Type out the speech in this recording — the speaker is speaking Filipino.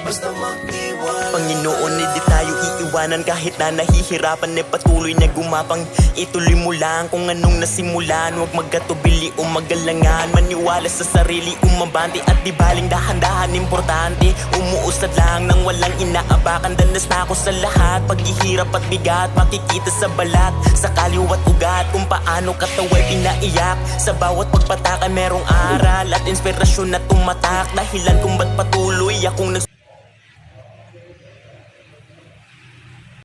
basta magtiwala. Panginoon, di tayo iiwanan kahit na nahihirapan, patuloy na gumapang. Ituloy mo lang kung anong nasimulan, huwag magkatubili o magalangan. Maniwala sa sarili, umabante at di baling dahan-dahan. Importante, umuusad lang nang walang inaabakan. Danas na ako sa lahat, paghihirap at bigat, makikita sa balat, sa kaliwat ugat, kung paano kataway pinaiyak. Sa bawat pagpataka merong aral at inspirasyon na tumatak, dahilan kung ba't patuloy akong